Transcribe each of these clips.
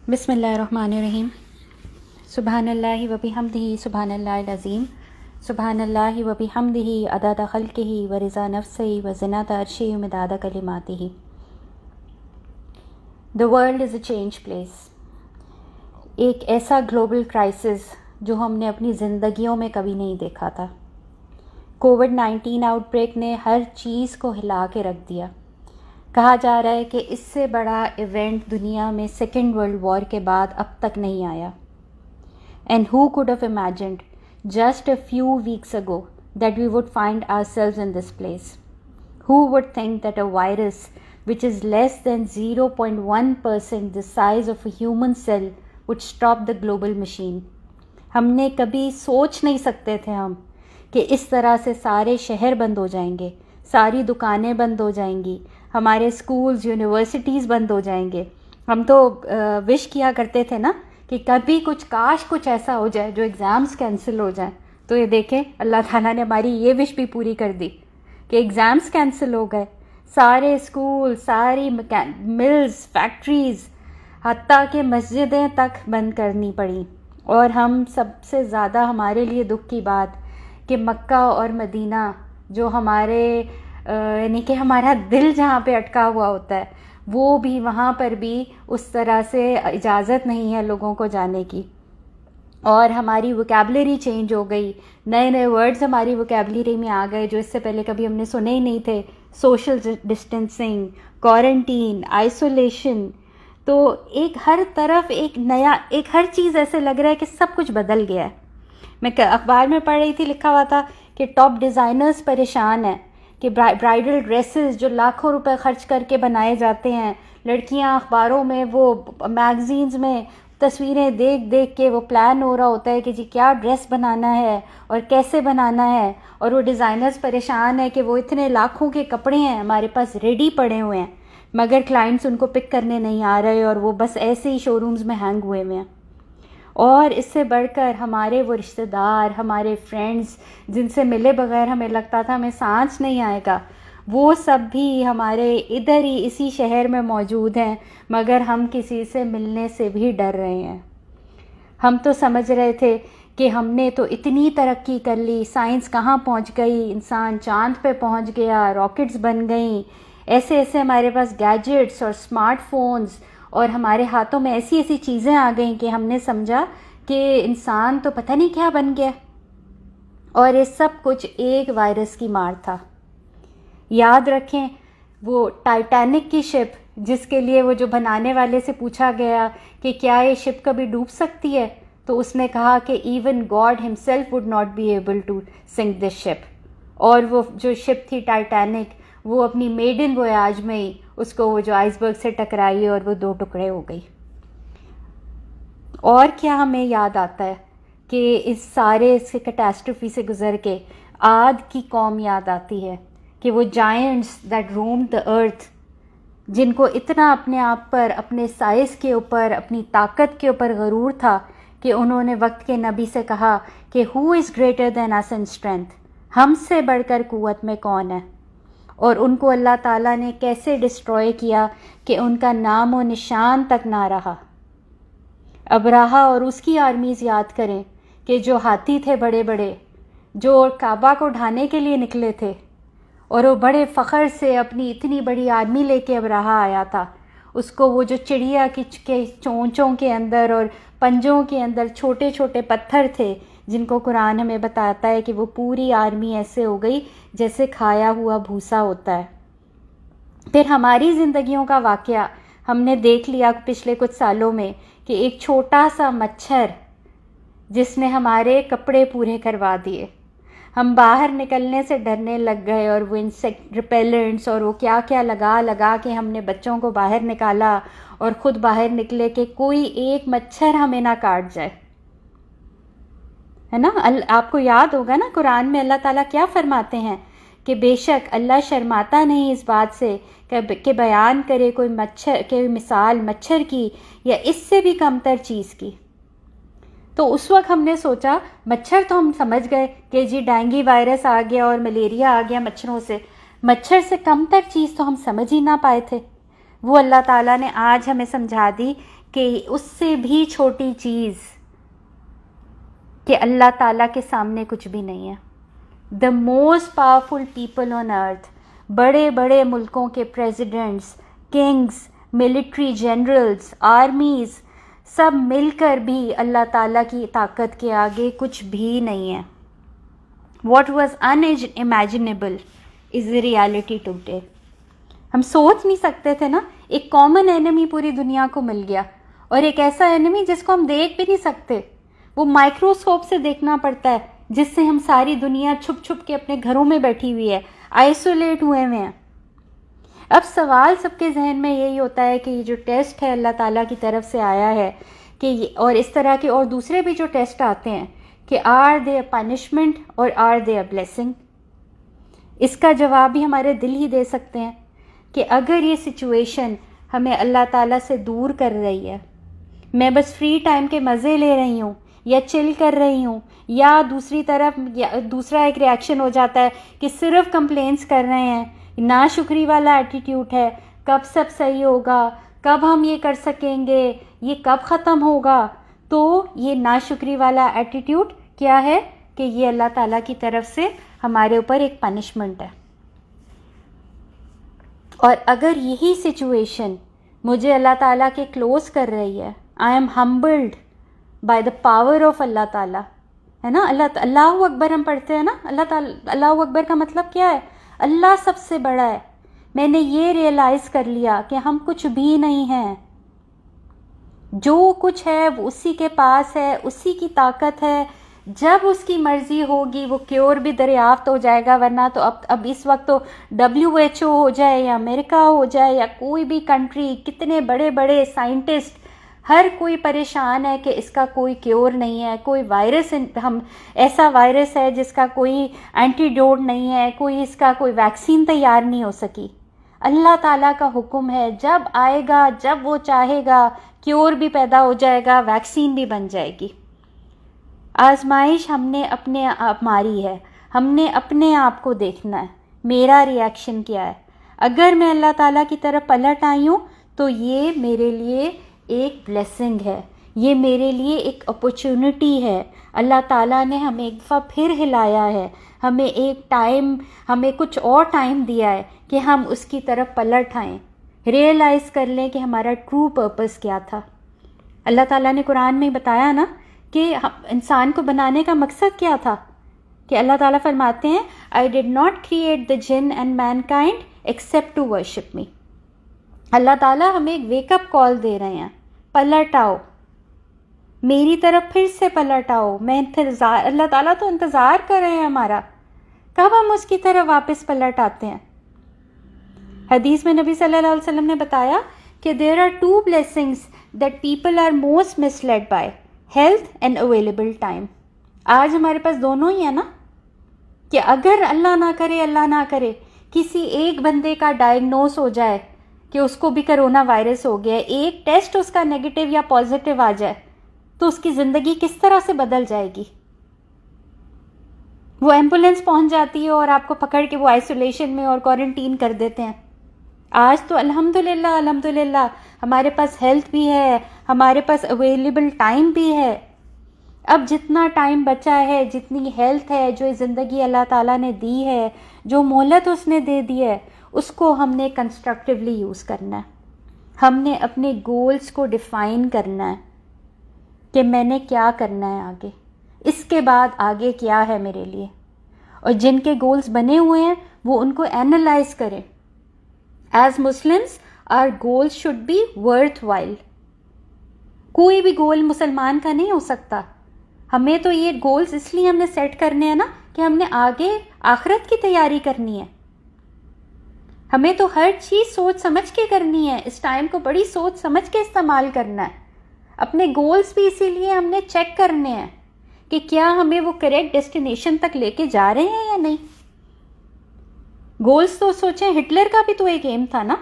بسم اللہ الرحمن الرحیم. سبحان اللہ و بحمدہ سبحان اللہ العظیم. سبحان اللہ و بحمدہ عدد خلقہ و رضا نفسہ و زنۃ عرشہ و مداد کلماتہ. The world is a change place. ایک ایسا گلوبل کرائسس جو ہم نے اپنی زندگیوں میں کبھی نہیں دیکھا تھا. کووڈ-19 آؤٹ بریک نے ہر چیز کو ہلا کے رکھ دیا. کہا جا رہا ہے کہ اس سے بڑا ایونٹ دنیا میں سیکنڈ ورلڈ وار کے بعد اب تک نہیں آیا. And who could have imagined just a few weeks ago that we would find ourselves in this place. Who would think that a virus which is less than 0.1% the size of a human cell would stop the global machine. ہم نے کبھی سوچ نہیں سکتے تھے ہم کہ اس طرح سے سارے شہر بند ہو جائیں گے, ساری دکانیں بند ہو جائیں گی, ہمارے اسکولز یونیورسٹیز بند ہو جائیں گے. ہم تو وش کیا کرتے تھے نا کہ کبھی کچھ ایسا ہو جائے جو ایگزامس کینسل ہو جائیں. تو یہ دیکھیں اللہ تعالیٰ نے ہماری یہ وش بھی پوری کر دی کہ ایگزامس کینسل ہو گئے, سارے اسکول, ساری ملز, فیکٹریز, حتیٰ کہ مسجدیں تک بند کرنی پڑیں. اور ہم سب سے زیادہ ہمارے لیے دکھ کی بات کہ مکہ اور مدینہ جو ہمارے یعنی کہ ہمارا دل جہاں پہ اٹکا ہوا ہوتا ہے, وہ بھی وہاں پر بھی اس طرح سے اجازت نہیں ہے لوگوں کو جانے کی. اور ہماری ووکیبلری چینج ہو گئی, نئے نئے ورڈز ہماری ووکیبلری میں آ گئے جو اس سے پہلے کبھی ہم نے سنے ہی نہیں تھے. Social distancing, quarantine, isolation. تو ایک ہر طرف ایک نیا ہر چیز ایسے لگ رہا ہے کہ سب کچھ بدل گیا ہے. میں اخبار میں پڑھ رہی تھی, لکھا ہوا تھا کہ ٹاپ ڈیزائنرز پریشان ہیں کہ برائڈل ڈریسز جو لاکھوں روپے خرچ کر کے بنائے جاتے ہیں, لڑکیاں اخباروں میں وہ میگزینز میں تصویریں دیکھ کے وہ پلان ہو رہا ہوتا ہے کہ جی کیا ڈریس بنانا ہے اور کیسے بنانا ہے. اور وہ ڈیزائنرز پریشان ہیں کہ وہ اتنے لاکھوں کے کپڑے ہیں ہمارے پاس ریڈی پڑے ہوئے ہیں, مگر کلائنٹس ان کو پک کرنے نہیں آ رہے اور وہ بس ایسے ہی شو رومز میں ہینگ ہوئے ہوئے ہیں. اور اس سے بڑھ کر ہمارے وہ رشتہ دار, ہمارے فرینڈز جن سے ملے بغیر ہمیں لگتا تھا ہمیں سانس نہیں آئے گا, وہ سب بھی ہمارے ادھر ہی اسی شہر میں موجود ہیں, مگر ہم کسی سے ملنے سے بھی ڈر رہے ہیں. ہم تو سمجھ رہے تھے کہ ہم نے تو اتنی ترقی کر لی, سائنس کہاں پہنچ گئی, انسان چاند پہ پہنچ گیا, راکٹس بن گئیں, ایسے ہمارے پاس گیجٹس اور اسمارٹ فونز اور ہمارے ہاتھوں میں ایسی چیزیں آ گئیں کہ ہم نے سمجھا کہ انسان تو پتہ نہیں کیا بن گیا. اور یہ سب کچھ ایک وائرس کی مار تھا. یاد رکھیں وہ ٹائٹینک کی شپ جس کے لیے وہ جو بنانے والے سے پوچھا گیا کہ کیا یہ شپ کبھی ڈوب سکتی ہے, تو اس نے کہا کہ even God himself would not be able to sink this ship. اور وہ جو شپ تھی ٹائٹینک, وہ اپنی میڈن ویاج میں ہی اس کو وہ جو آئس برگ سے ٹکرائی اور وہ 2 ٹکڑے ہو گئی. اور کیا ہمیں یاد آتا ہے کہ اس سارے کیٹاسٹروفی سے گزر کے عاد کی قوم یاد آتی ہے کہ وہ جائنٹس دیٹ رومڈ دا ارتھ, جن کو اتنا اپنے آپ پر, اپنے سائز کے اوپر, اپنی طاقت کے اوپر غرور تھا کہ انہوں نے وقت کے نبی سے کہا کہ ہو is greater than us in strength, ہم سے بڑھ کر قوت میں کون ہے. اور ان کو اللہ تعالیٰ نے کیسے ڈسٹروائے کیا کہ ان کا نام و نشان تک نہ رہا. ابراہا اور اس کی آرمیز یاد کریں کہ جو ہاتھی تھے بڑے بڑے, جو کعبہ کو ڈھانے کے لیے نکلے تھے, اور وہ بڑے فخر سے اپنی اتنی بڑی آرمی لے کے ابراہا آیا تھا. اس کو وہ جو چڑیا کی چونچوں کے اندر اور پنجوں کے اندر چھوٹے چھوٹے پتھر تھے, جن کو قرآن ہمیں بتاتا ہے کہ وہ پوری آرمی ایسے ہو گئی جیسے کھایا ہوا بھوسا ہوتا ہے. پھر ہماری زندگیوں کا واقعہ ہم نے دیکھ لیا پچھلے کچھ سالوں میں کہ ایک چھوٹا سا مچھر جس نے ہمارے کپڑے پورے کروا دیے. ہم باہر نکلنے سے ڈرنے لگ گئے اور وہ انسیکٹ ریپیلنٹس اور وہ کیا کیا لگا کے ہم نے بچوں کو باہر نکالا اور خود باہر نکلے کہ کوئی ایک مچھر ہمیں نہ کاٹ جائے, ہے نا. آپ کو یاد ہوگا نا قرآن میں اللہ تعالیٰ کیا فرماتے ہیں کہ بے شک اللہ شرماتا نہیں اس بات سے کہ بیان کرے کوئی مچھر کے مثال مچھر کی یا اس سے بھی کمتر چیز کی. تو اس وقت ہم نے سوچا مچھر تو ہم سمجھ گئے کہ جی ڈینگی وائرس آ گیا اور ملیریا آ گیا مچھروں سے, مچھر سے کمتر چیز تو ہم سمجھ ہی نہ پائے تھے. وہ اللہ تعالیٰ نے آج ہمیں سمجھا دی کہ اس سے بھی چھوٹی چیز کہ اللہ تعالیٰ کے سامنے کچھ بھی نہیں ہے. The most powerful people on earth, بڑے بڑے ملکوں کے presidents, kings, military generals, armies, سب مل کر بھی اللہ تعالیٰ کی طاقت کے آگے کچھ بھی نہیں ہے. What was unimaginable is the reality today. ہم سوچ نہیں سکتے تھے نا، ایک کامن اینمی پوری دنیا کو مل گیا، اور ایک ایسا اینمی جس کو ہم دیکھ بھی نہیں سکتے، وہ مائکروسکوپ سے دیکھنا پڑتا ہے، جس سے ہم ساری دنیا چھپ چھپ کے اپنے گھروں میں بیٹھی ہوئی ہے، آئسولیٹ ہوئے ہوئے ہیں. اب سوال سب کے ذہن میں یہی ہوتا ہے کہ یہ جو ٹیسٹ ہے اللہ تعالیٰ کی طرف سے آیا ہے کہ اور اس طرح کے اور دوسرے بھی جو ٹیسٹ آتے ہیں کہ آر دے اے پنشمنٹ اور آر دے اے بلیسنگ. اس کا جواب بھی ہمارے دل ہی دے سکتے ہیں کہ اگر یہ سچویشن ہمیں اللہ تعالیٰ سے دور کر رہی ہے، میں بس فری ٹائم کے مزے لے رہی ہوں یا چل کر رہی ہوں، یا دوسری طرف دوسرا ایک ریاکشن ہو جاتا ہے کہ صرف کمپلینس کر رہے ہیں، ناشکری والا ایٹیٹیوڈ ہے، کب سب صحیح ہوگا، کب ہم یہ کر سکیں گے، یہ کب ختم ہوگا. تو یہ ناشکری والا ایٹیٹیوڈ کیا ہے کہ یہ اللہ تعالیٰ کی طرف سے ہمارے اوپر ایک پنشمنٹ ہے. اور اگر یہی سچویشن مجھے اللہ تعالیٰ کے کلوز کر رہی ہے، I am humbled by the power of Allah تعالیٰ، ہے نا. اللہ اکبر ہم پڑھتے ہیں نا، اللہ اکبر کا مطلب کیا ہے؟ اللہ سب سے بڑا ہے. میں نے یہ ریئلائز کر لیا کہ ہم کچھ بھی نہیں ہیں، جو کچھ ہے وہ اسی کے پاس ہے، اسی کی طاقت ہے. جب اس کی مرضی ہوگی وہ کیور بھی دریافت ہو جائے گا، ورنہ تو اب اس وقت تو WHO ہو جائے یا امریکہ ہو جائے یا کوئی بھی کنٹری، کتنے بڑے بڑے سائنٹسٹ، ہر کوئی پریشان ہے کہ اس کا کوئی کیور نہیں ہے، کوئی وائرس ایسا وائرس ہے جس کا کوئی اینٹیڈوٹ نہیں ہے، کوئی اس کا کوئی ویکسین تیار نہیں ہو سکی. اللہ تعالیٰ کا حکم ہے، جب آئے گا، جب وہ چاہے گا، کیور بھی پیدا ہو جائے گا، ویکسین بھی بن جائے گی. آزمائش ہم نے اپنے آپ ماری ہے، ہم نے اپنے آپ کو دیکھنا ہے، میرا ریئیکشن کیا ہے. اگر میں اللہ تعالیٰ کی طرف پلٹ آئی ہوں تو یہ میرے لیے ایک بلیسنگ ہے، یہ میرے لیے ایک اپرچونٹی ہے. اللہ تعالیٰ نے ہمیں ایک دفعہ پھر ہلایا ہے، ہمیں کچھ اور ٹائم دیا ہے کہ ہم اس کی طرف پلٹ آئیں، ریئلائز کر لیں کہ ہمارا ٹرو پرپس کیا تھا. اللہ تعالیٰ نے قرآن میں بتایا نا کہ انسان کو بنانے کا مقصد کیا تھا، کہ اللہ تعالیٰ فرماتے ہیں I did not create the jinn and mankind except to worship me. اللہ تعالیٰ ہمیں ایک ویک اپ کال دے رہے ہیں، پلٹ آؤ، میری طرف پھر سے پلٹ آؤ. اللہ تعالیٰ تو انتظار کر رہے ہیں ہمارا، کب ہم اس کی طرف واپس پلٹ آتے ہیں. حدیث میں نبی صلی اللہ علیہ وسلم نے بتایا کہ there are two blessings that people are most misled by, health and available time. آج ہمارے پاس دونوں ہی ہیں نا، کہ اگر اللہ نہ کرے کسی ایک بندے کا ڈائگنوز ہو جائے کہ اس کو بھی کرونا وائرس ہو گیا، ایک ٹیسٹ اس کا نیگیٹو یا پازیٹیو آ جائے تو اس کی زندگی کس طرح سے بدل جائے گی. وہ ایمبولینس پہنچ جاتی ہے اور آپ کو پکڑ کے وہ آئسولیشن میں اور کوارنٹین کر دیتے ہیں. آج تو الحمدللہ ہمارے پاس ہیلتھ بھی ہے، ہمارے پاس اویلیبل ٹائم بھی ہے. اب جتنا ٹائم بچا ہے، جتنی ہیلتھ ہے، جو زندگی اللہ تعالیٰ نے دی ہے، جو مہلت اس نے دے دی ہے، اس کو ہم نے کنسٹرکٹیولی یوز کرنا ہے. ہم نے اپنے گولز کو ڈیفائن کرنا ہے کہ میں نے کیا کرنا ہے آگے، اس کے بعد آگے کیا ہے میرے لیے. اور جن کے گولز بنے ہوئے ہیں وہ ان کو اینالائز کریں. As Muslims are goals should be worthwhile. کوئی بھی گول مسلمان کا نہیں ہو سکتا. ہمیں تو یہ گولز اس لیے ہم نے سیٹ کرنے ہیں نا کہ ہم نے آگے آخرت کی تیاری کرنی ہے. ہمیں تو ہر چیز سوچ سمجھ کے کرنی ہے، اس ٹائم کو بڑی سوچ سمجھ کے استعمال کرنا ہے. اپنے گولز بھی اسی لیے ہم نے چیک کرنے ہیں کہ کیا ہمیں وہ کریکٹ ڈیسٹینیشن تک لے کے جا رہے ہیں یا نہیں. گولز تو سوچیں، ہٹلر کا بھی تو ایک ایم تھا نا،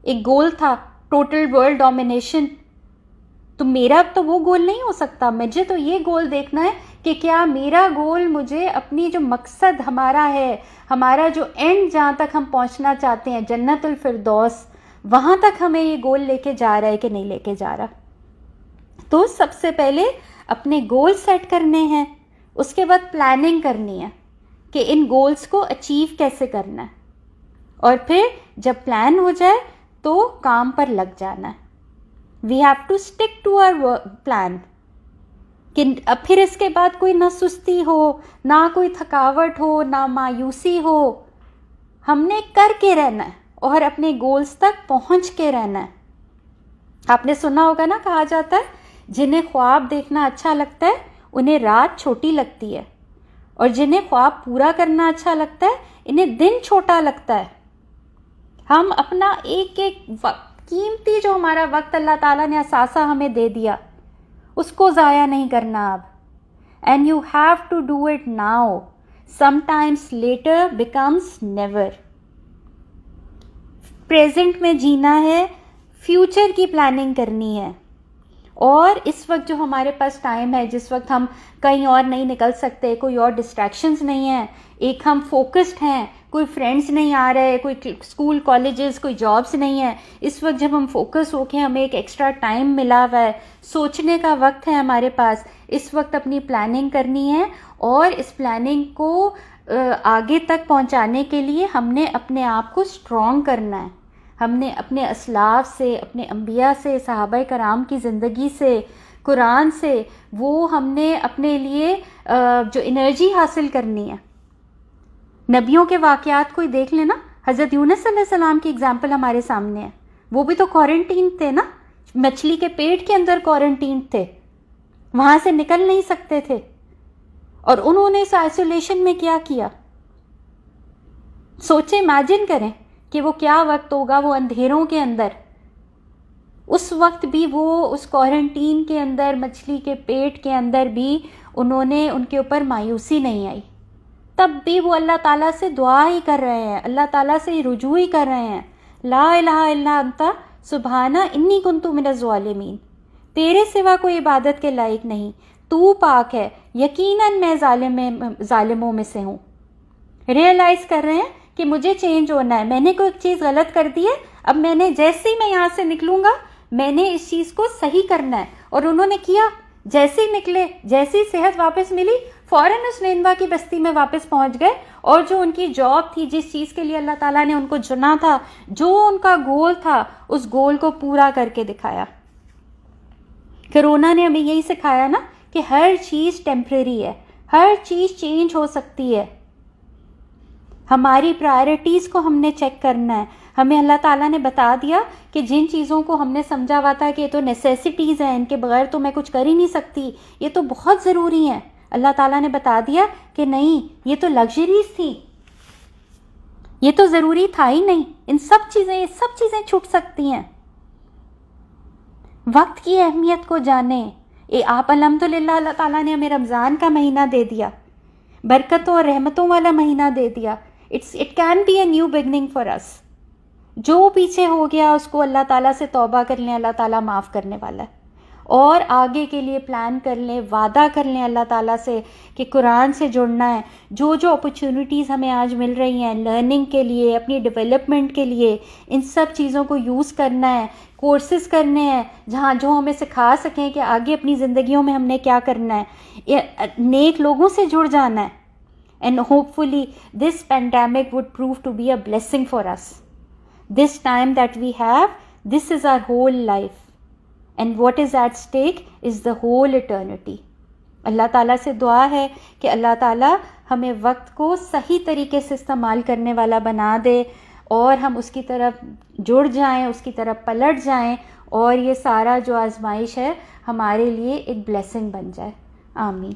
ایک گول تھا ٹوٹل ورلڈ ڈومینیشن. تو میرا تو وہ گول نہیں ہو سکتا. مجھے تو یہ گول دیکھنا ہے کہ کیا میرا گول مجھے اپنی جو مقصد ہمارا ہے، ہمارا جو اینڈ جہاں تک ہم پہنچنا چاہتے ہیں، جنت الفردوس، وہاں تک ہمیں یہ گول لے کے جا رہا ہے کہ نہیں لے کے جا رہا. تو سب سے پہلے اپنے گول سیٹ کرنے ہیں, اس کے بعد پلاننگ کرنی ہے کہ ان گولز کو اچیو کیسے کرنا ہے, اور پھر جب پلان ہو جائے تو کام پر لگ جانا ہے. We have to stick to our plan, کہ اب پھر اس کے بعد کوئی نہ سستی ہو, نہ کوئی تھکاوٹ ہو, نہ مایوسی ہو. ہم نے کر کے رہنا ہے اور اپنے گولز تک پہنچ کے رہنا ہے. آپ نے سنا ہوگا نا, کہا جاتا ہے جنہیں خواب دیکھنا اچھا لگتا ہے انہیں رات چھوٹی لگتی ہے, اور جنہیں خواب پورا کرنا اچھا لگتا ہے انہیں دن چھوٹا لگتا ہے. ہم اپنا ایک ایک قیمتی جو ہمارا وقت اللہ تعالیٰ نے اثاثہ ہمیں دے دیا, اس کو ضائع نہیں کرنا اب. And you have to do it now. Sometimes later becomes never. Present میں جینا ہے, فیوچر کی پلاننگ کرنی ہے. اور اس وقت جو ہمارے پاس ٹائم ہے, جس وقت ہم کہیں اور نہیں نکل سکتے, کوئی اور ڈسٹریکشنز نہیں ہیں, ایک ہم فوکسڈ ہیں, کوئی فرینڈس نہیں آ رہے, کوئی اسکول کالجز, کوئی جابس نہیں ہے, اس وقت جب ہم فوکس ہو کے ہمیں ایک ایکسٹرا ٹائم ملا ہوا ہے, سوچنے کا وقت ہے ہمارے پاس, اس وقت اپنی پلاننگ کرنی ہے. اور اس پلاننگ کو آگے تک پہنچانے کے لیے ہم نے اپنے آپ کو اسٹرانگ کرنا ہے. ہم نے اپنے اسلاف سے, اپنے انبیاء سے, صحابہ کرام کی زندگی سے, قرآن سے, وہ ہم نے اپنے لیے جو انرجی حاصل کرنی ہے. نبیوں کے واقعات کوئی دیکھ لینا. حضرت یونس علیہ السلام کی اگزامپل ہمارے سامنے ہے. وہ بھی تو کوارنٹین تھے نا, مچھلی کے پیٹ کے اندر کوارنٹین تھے, وہاں سے نکل نہیں سکتے تھے, اور انہوں نے اس آئسولیشن میں کیا کیا. سوچیں, امیجن کریں کہ وہ کیا وقت ہوگا, وہ اندھیروں کے اندر, اس وقت بھی وہ اس کوارنٹین کے اندر, مچھلی کے پیٹ کے اندر بھی ان کے اوپر مایوسی نہیں آئی. تب بھی وہ اللہ تعالیٰ سے دعا ہی کر رہے ہیں, اللہ تعالیٰ سے رجوع ہی کر رہے ہیں. لا الہ الا انت سبحانہ انی کنت من الظالمین. تیرے سوا کوئی عبادت کے لائق نہیں, تو پاک ہے, یقیناً میں ظالموں میں سے ہوں. ریئلائز کر رہے ہیں کہ مجھے چینج ہونا ہے, میں نے کوئی چیز غلط کر دی ہے, اب میں نے جیسے ہی میں یہاں سے نکلوں گا میں نے اس چیز کو صحیح کرنا ہے. اور انہوں نے کیا, جیسے ہی نکلے, جیسی صحت واپس ملی, فوراً اس نینوا کی بستی میں واپس پہنچ گئے, اور جو ان کی جاب تھی, جس چیز کے لیے اللہ تعالیٰ نے ان کو چنا تھا, جو ان کا گول تھا, اس گول کو پورا کر کے دکھایا. کرونا نے ہمیں یہی سکھایا نا کہ ہر چیز ٹیمپریری ہے, ہر چیز چینج ہو سکتی ہے. ہماری پرائرٹیز کو ہم نے چیک کرنا ہے. ہمیں اللہ تعالیٰ نے بتا دیا کہ جن چیزوں کو ہم نے سمجھا ہوا تھا کہ یہ تو نیسیسٹیز ہیں, ان کے بغیر تو میں کچھ کر ہی نہیں سکتی, یہ تو بہت ضروری ہیں, اللہ تعالیٰ نے بتا دیا کہ نہیں, یہ تو لگژریز تھی, یہ تو ضروری تھا ہی نہیں. یہ سب چیزیں چھوٹ سکتی ہیں. وقت کی اہمیت کو جانیں. آپ الحمدللہ اللہ تعالیٰ نے ہمیں رمضان کا مہینہ دے دیا, برکتوں اور رحمتوں والا مہینہ دے دیا. It can be a new beginning for us. جو پیچھے ہو گیا اس کو اللہ تعالیٰ سے توبہ کر لیں, اللہ تعالیٰ معاف کرنے والا ہے. اور آگے کے لیے پلان کر لیں, وعدہ کر لیں اللہ تعالیٰ سے کہ قرآن سے جڑنا ہے. جو اپرچونیٹیز ہمیں آج مل رہی ہیں لرننگ کے لیے, اپنی ڈیولپمنٹ کے لیے, ان سب چیزوں کو یوز کرنا ہے. کورسز کرنے ہیں جو ہمیں سکھا سکیں کہ آگے اپنی زندگیوں میں ہم نے کیا کرنا ہے. نیک لوگوں سے جڑ جانا ہے. And hopefully this pandemic would prove to be a blessing for us. This time that we have, this is our whole life, and what is at stake is the whole eternity. اللہ تعالیٰ سے دعا ہے کہ اللہ تعالیٰ ہمیں وقت کو صحیح طریقے سے استعمال کرنے والا بنا دے, اور ہم اس کی طرف جڑ جائیں, اس کی طرف پلٹ جائیں, اور یہ سارا جو آزمائش ہے ہمارے لیے ایک بلیسنگ بن جائے. آمین.